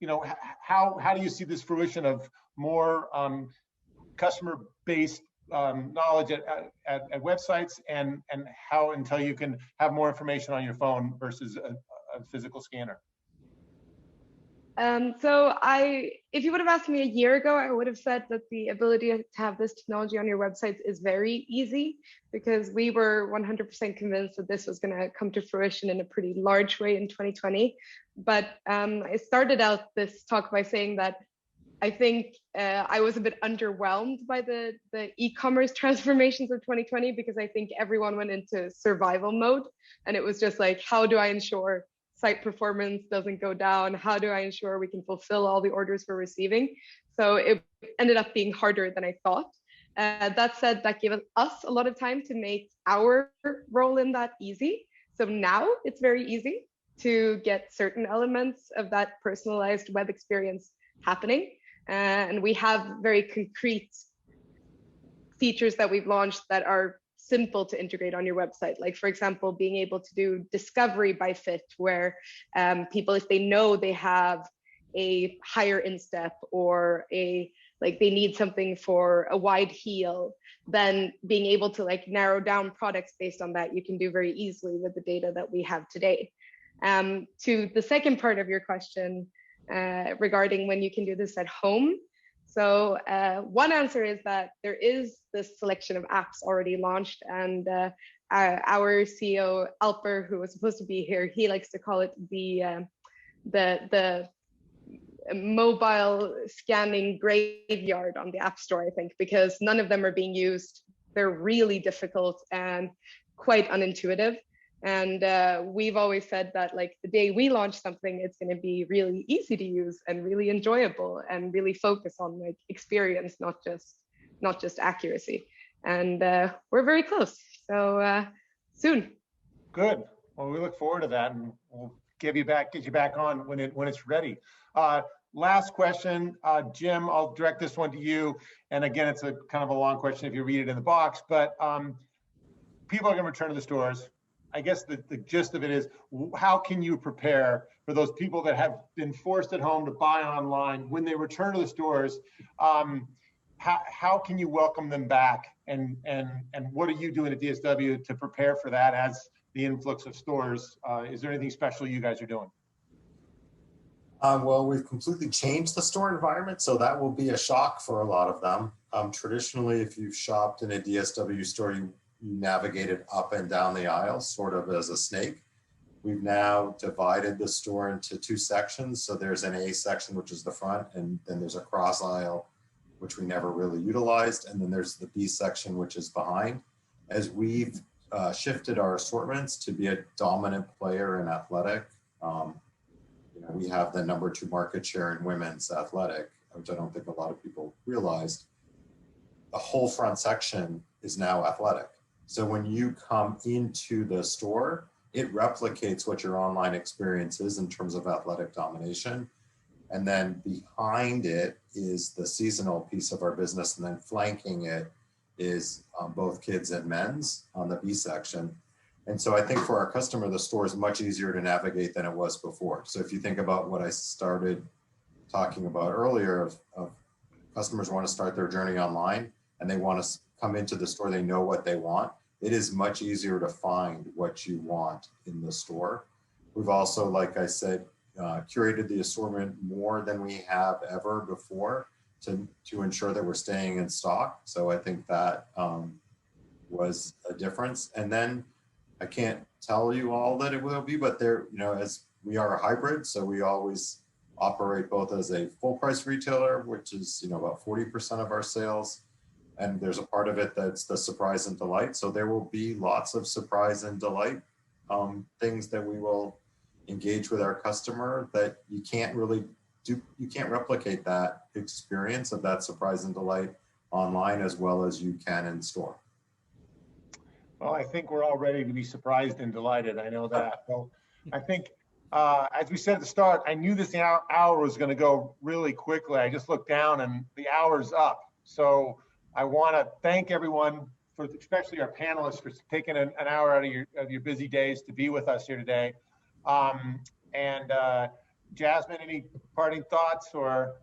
how do you see this fruition of more customer-based knowledge at websites, and how until you can have more information on your phone versus a physical scanner? If you would have asked me a year ago, I would have said that the ability to have this technology on your websites is very easy, because we were 100% convinced that this was going to come to fruition in a pretty large way in 2020. But I started out this talk by saying that I think I was a bit underwhelmed by the e-commerce transformations of 2020, because I think everyone went into survival mode, and it was just like, how do I ensure site performance doesn't go down? How do I ensure we can fulfill all the orders we're receiving? So it ended up being harder than I thought. That said, that gave us a lot of time to make our role in that easy. So now it's very easy to get certain elements of that personalized web experience happening. And we have very concrete features that we've launched that are simple to integrate on your website. Like, for example, being able to do discovery by fit, where people, if they know they have a higher instep or they need something for a wide heel, then being able to narrow down products based on that, you can do very easily with the data that we have today. To the second part of your question, regarding when you can do this at home. So one answer is that there is this selection of apps already launched, and our CEO Alper, who was supposed to be here, he likes to call it the mobile scanning graveyard on the App Store, I think, because none of them are being used. They're really difficult and quite unintuitive. And we've always said that the day we launch something, it's going to be really easy to use and really enjoyable and really focus on experience, not just accuracy. And we're very close. So soon. Good. Well, we look forward to that, and we'll get you back on when it's ready. Last question, Jim, I'll direct this one to you. And again, it's a kind of a long question if you read it in the box, but people are going to return to the stores. I guess the gist of it is, how can you prepare for those people that have been forced at home to buy online when they return to the stores? How can you welcome them back? And what are you doing at DSW to prepare for that as the influx of stores? Is there anything special you guys are doing? Well, we've completely changed the store environment, so that will be a shock for a lot of them. Traditionally, if you've shopped in a DSW store, you navigated up and down the aisle, sort of as a snake. We've now divided the store into two sections. So there's an A section, which is the front, and then there's a cross aisle, which we never really utilized. And then there's the B section, which is behind. As we've shifted our assortments to be a dominant player in athletic, we have the #2 market share in women's athletic, which I don't think a lot of people realized. The whole front section is now athletic. So when you come into the store, it replicates what your online experience is in terms of athletic domination. And then behind it is the seasonal piece of our business. And then flanking it is both kids and men's on the B section. And so I think for our customer, the store is much easier to navigate than it was before. So if you think about what I started talking about earlier of customers want to start their journey online and they want to come into the store, they know what they want. It is much easier to find what you want in the store. We've also, like I said, curated the assortment more than we have ever before to ensure that we're staying in stock. So I think that was a difference. And then I can't tell you all that it will be, but there, as we are a hybrid, so we always operate both as a full price retailer, which is, about 40% of our sales. And there's a part of it that's the surprise and delight. So there will be lots of surprise and delight things that we will engage with our customer that you can't replicate that experience of that surprise and delight online as well as you can in store. Well, I think we're all ready to be surprised and delighted. I know that. So I think, as we said at the start, I knew this hour was going to go really quickly. I just looked down and the hour's up. So I want to thank everyone, for especially our panelists, for taking an hour out of your busy days to be with us here today. And Jasmine, any parting thoughts or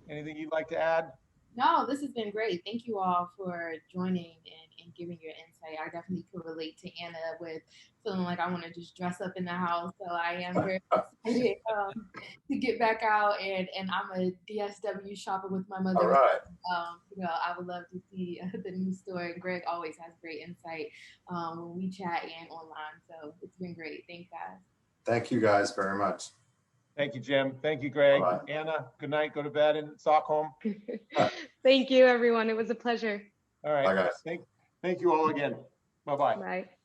anything you'd like to add? No, this has been great. Thank you all for joining and giving your insight. I definitely could relate to Anna with feeling like I want to just dress up in the house. So I am very excited to get back out, and I'm a DSW shopper with my mother. All right. I would love to see the new store. Greg always has great insight when we chat and online. So it's been great. Thanks, guys. Thank you guys very much. Thank you, Jim. Thank you, Greg. Bye-bye. Anna, good night. Go to bed in Stockholm. Thank you, everyone. It was a pleasure. All right. Bye, guys. Thank you all again. Bye-bye. Bye.